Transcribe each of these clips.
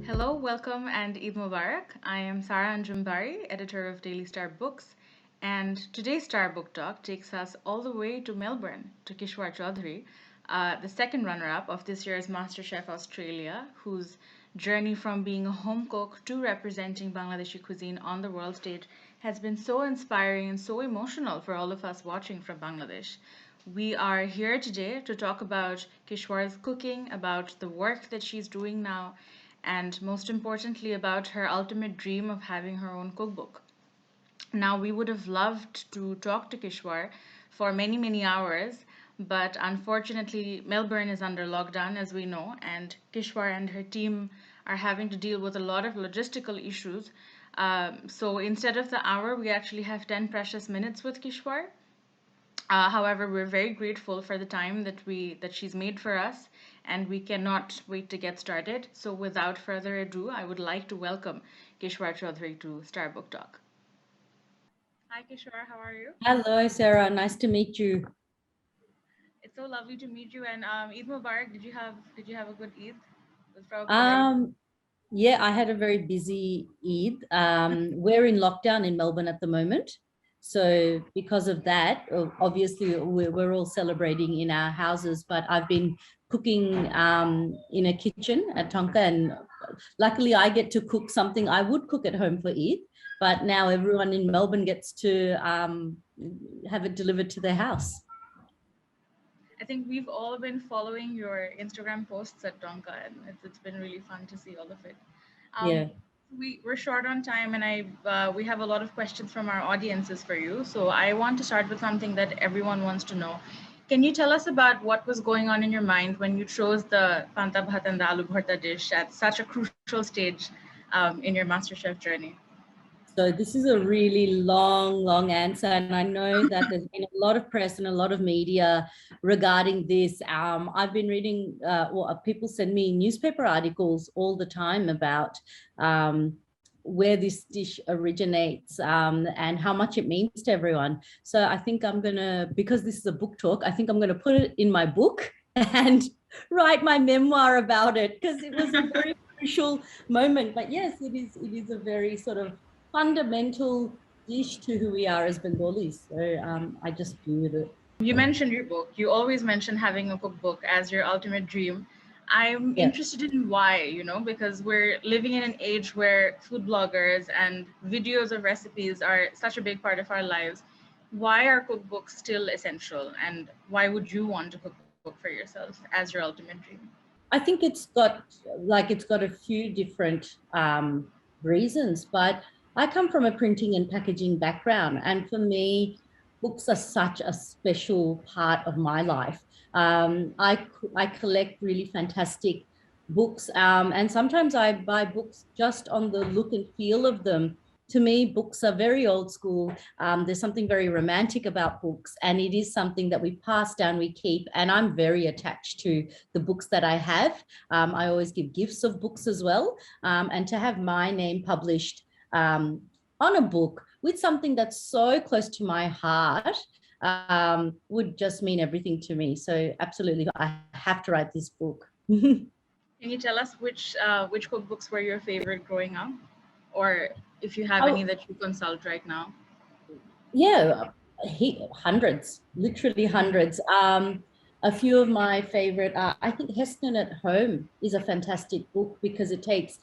Hello, welcome, and Eid Mubarak. I am Sarah Anjum Bari, editor of Daily Star Books, and today's Star Book Talk takes us all the way to Melbourne, to Kishwar Chowdhury, the second runner-up of this year's MasterChef Australia, whose journey from being a home cook to representing Bangladeshi cuisine on the world stage has been so inspiring and so emotional for all of us watching from Bangladesh. We are here today to talk about Kishwar's cooking, about the work that she's doing now, and most importantly, about her ultimate dream of having her own cookbook. Now, we would have loved to talk to Kishwar for many, many hours, but unfortunately, Melbourne is under lockdown, as we know, and Kishwar and her team are having to deal with a lot of logistical issues. So instead of the hour, we actually have 10 precious minutes with Kishwar. However, we're very grateful for the time that she's made for us, and we cannot wait to get started. So, without further ado, I would like to welcome Kishwar Chaudhary to Star Book Talk. Hi, Kishwar. How are you? Hello, Sarah. Nice to meet you. It's so lovely to meet you. And Eid Mubarak. Did you have a good Eid? It was probably very. Um, yeah, I had a very busy Eid. We're in lockdown in Melbourne at the moment. So because of that, obviously we're all celebrating in our houses, but I've been cooking in a kitchen at Tonka, and luckily I get to cook something I would cook at home for Eid, but now everyone in Melbourne gets to have it delivered to their house. I think we've all been following your Instagram posts at Tonka, and it's been really fun to see all of it. Um, Yeah. we're short on time, and we have a lot of questions from our audiences for you. So I want to start with something that everyone wants to know. Can you tell us about what was going on in your mind when you chose the panta bhaat and the aloo bhorta dish at such a crucial stage in your MasterChef journey? So this is a really long answer, and I know that there's been a lot of press and a lot of media regarding this. I've been reading, people send me newspaper articles all the time about where this dish originates and how much it means to everyone. So I think I'm gonna, because this is a book talk, I think I'm gonna put it in my book and write my memoir about it, because it was a very crucial moment. But yes, it is a very sort of fundamental dish to who we are as Bengalis. So I just flew with it. You mentioned your book. You always mention having a cookbook as your ultimate dream. I'm Yeah. interested in why, because we're living in an age where food bloggers and videos of recipes are such a big part of our lives. Why are cookbooks still essential? And why would you want a cookbook for yourself as your ultimate dream? I think it's got a few different reasons, but I come from a printing and packaging background, and for me, books are such a special part of my life. I collect really fantastic books, and sometimes I buy books just on the look and feel of them. To me, books are very old school. There's something very romantic about books, and it is something that we pass down, we keep, and I'm very attached to the books that I have. I always give gifts of books as well. And to have my name published on a book with something that's so close to my heart would just mean everything to me. So absolutely, I have to write this book. Can you tell us which cookbooks were your favorite growing up, or if you have any Oh, that you consult right now? yeah, hundreds, literally hundreds. A few of my favorite, I think Heston at Home is a fantastic book because it takes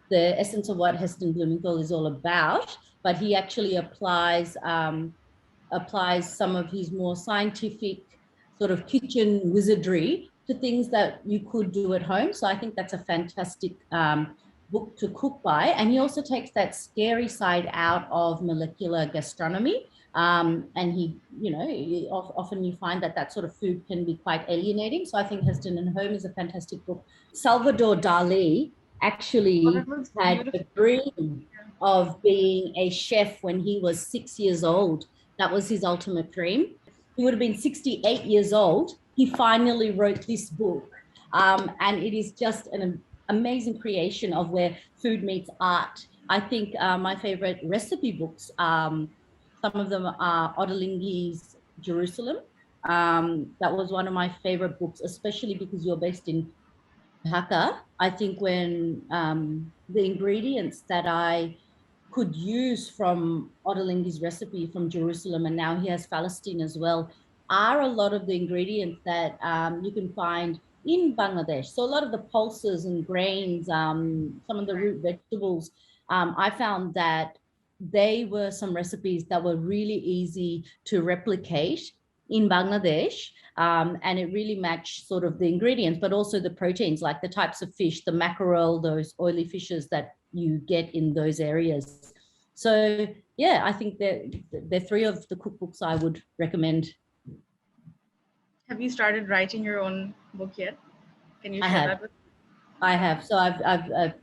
the essence of what Heston Blumenthal is all about, but he actually applies some of his more scientific sort of kitchen wizardry to things that you could do at home. So I think that's a fantastic book to cook by. And he also takes that scary side out of molecular gastronomy. And often you find that that sort of food can be quite alienating. So I think Heston and Home is a fantastic book. Salvador Dali Oh, that actually was had beautiful. a dream of being a chef when he was 6 years old. That was his ultimate dream. He would have been 68 years old. He finally wrote this book. And it is just an amazing creation of where food meets art. I think my favorite recipe books, some of them are Ottolenghi's Jerusalem. That was one of my favorite books, especially because you're based in Dhaka. I think when the ingredients that I could use from Ottolenghi's recipe from Jerusalem, and now he has Palestine as well, are a lot of the ingredients that you can find in Bangladesh. So a lot of the pulses and grains, some of the root vegetables, I found that they were some recipes that were really easy to replicate in Bangladesh. And it really matched sort of the ingredients, but also the proteins, like the types of fish, the mackerel, those oily fishes that you get in those areas. So yeah, I think they're three of the cookbooks I would recommend. Have you started writing your own book yet? Can you I share have. that with? I have. So I've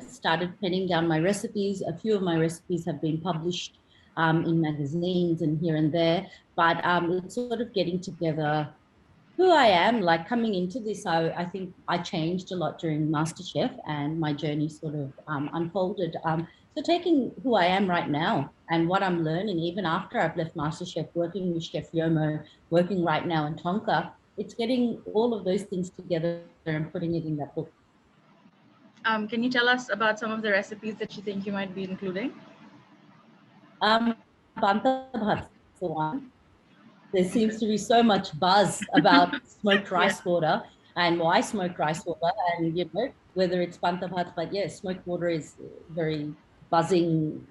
started penning down my recipes. A few of my recipes have been published in magazines and here and there, but it's sort of getting together who I am. Like coming into this, I think I changed a lot during MasterChef, and my journey sort of unfolded. So taking who I am right now and what I'm learning, even after I've left MasterChef, working with Chef Yomo, working right now in Tonka, it's getting all of those things together and putting it in that book. Can you tell us about some of the recipes that you think you might be including? Panta bhaat for one. There seems to be so much buzz about smoked rice water and why smoked rice water, and whether it's panta bhaat, but yes, smoked water is very buzzing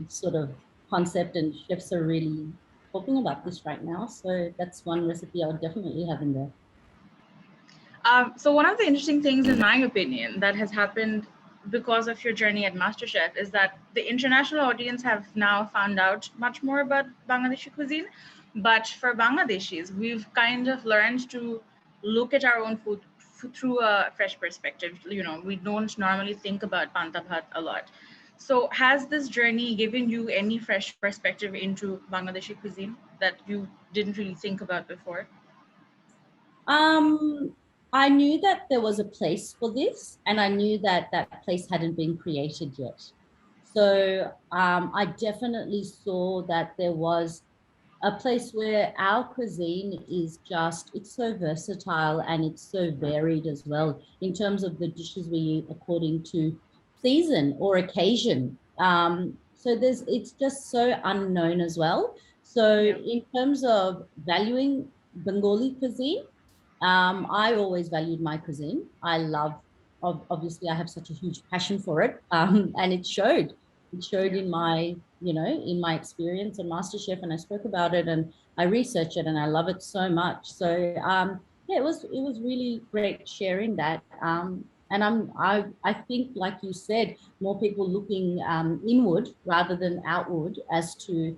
sort of concept, and chefs are really talking about this right now. So that's one recipe I would definitely have in there. So one of the interesting things, in my opinion, that has happened because of your journey at MasterChef is that the international audience have now found out much more about Bangladeshi cuisine. But for Bangladeshis, we've kind of learned to look at our own food through a fresh perspective. We don't normally think about panta bhat a lot. So has this journey given you any fresh perspective into Bangladeshi cuisine that you didn't really think about before? I knew that there was a place for this, and I knew that that place hadn't been created yet. So I definitely saw that there was a place where our cuisine is just, it's so versatile and it's so varied as well in terms of the dishes we eat according to season or occasion. So it's just so unknown as well. So in terms of valuing Bengali cuisine, I always valued my cuisine. I love, obviously, I have such a huge passion for it, and it showed. It showed in my, in my experience on MasterChef, and I spoke about it, and I researched it, and I love it so much. So, yeah, it was really great sharing that. And I think, like you said, more people looking inward rather than outward as to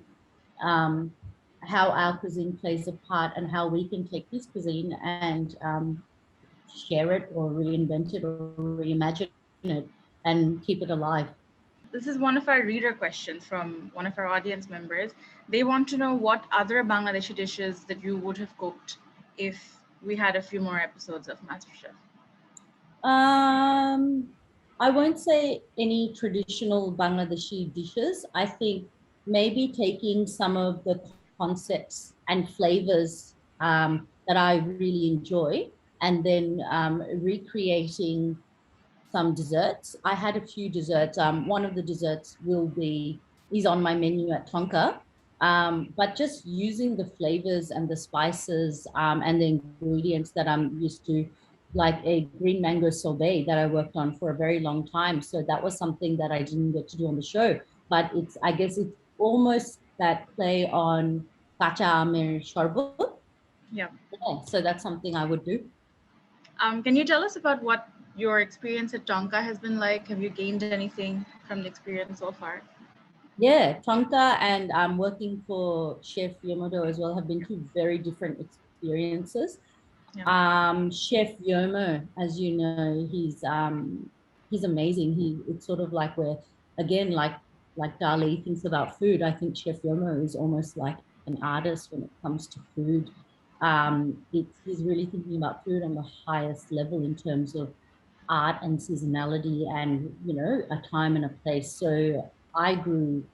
um, how our cuisine plays a part and how we can take this cuisine and share it or reinvent it or reimagine it and keep it alive. This is one of our reader questions from one of our audience members. They want to know what other Bangladeshi dishes that you would have cooked if we had a few more episodes of MasterChef. I won't say any traditional Bangladeshi dishes. I think maybe taking some of the concepts and flavors that I really enjoy, and then recreating some desserts. I had a few desserts. One of the desserts is on my menu at Tonka. But just using the flavors and the spices and the ingredients that I'm used to, like a green mango sorbet that I worked on for a very long time. So that was something that I didn't get to do on the show. But I guess it's almost that play on kacha amer sharbat. Yeah. So that's something I would do. Can you tell us about what your experience at Tonka has been like? Have you gained anything from the experience so far? Yeah, Tonka and working for Chef Yomodo as well have been two very different experiences. Yeah. Chef Yomo, as you know, he's amazing. It's sort of like where, again, like Dali thinks about food. I think Chef Yomo is almost like an artist when it comes to food. He's really thinking about food on the highest level in terms of art and seasonality and a time and a place. So I grew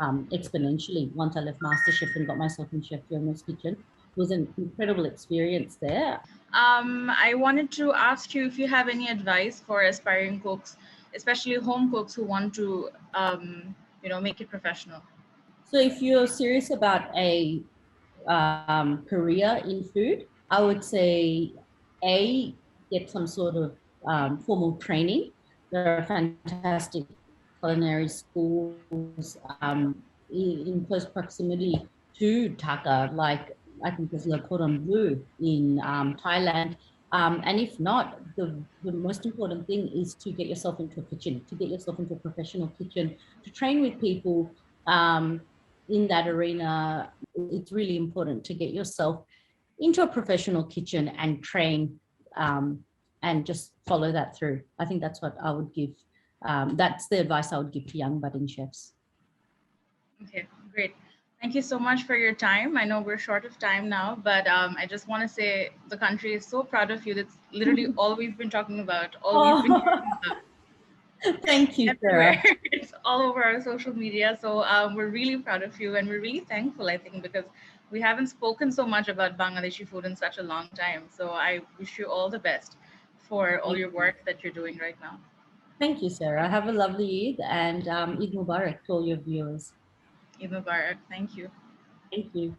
exponentially once I left MasterChef and got myself in Chef Yomo's kitchen. was an incredible experience there. I wanted to ask you if you have any advice for aspiring cooks, especially home cooks who want to, make it professional. So if you're serious about a career in food, I would say get some sort of formal training. There are fantastic culinary schools in close proximity to Dhaka, like I think there's Le Cordon Bleu in Thailand. And if not, the most important thing is to get yourself into a kitchen, to get yourself into a professional kitchen, to train with people in that arena. It's really important to get yourself into a professional kitchen and train and just follow that through. I think that's what I would give. That's the advice I would give to young budding chefs. Okay, great. Thank you so much for your time. I know we're short of time now, but I just want to say the country is so proud of you. That's literally all we've been talking about, all we've been hearing about. Thank you, Everywhere. Sarah. It's all over our social media. So we're really proud of you, and we're really thankful, I think, because we haven't spoken so much about Bangladeshi food in such a long time. So I wish you all the best for all your work that you're doing right now. Thank you, Sarah. Have a lovely Eid and Eid Mubarak to all your viewers. Eid Mubarak. Thank you. Thank you.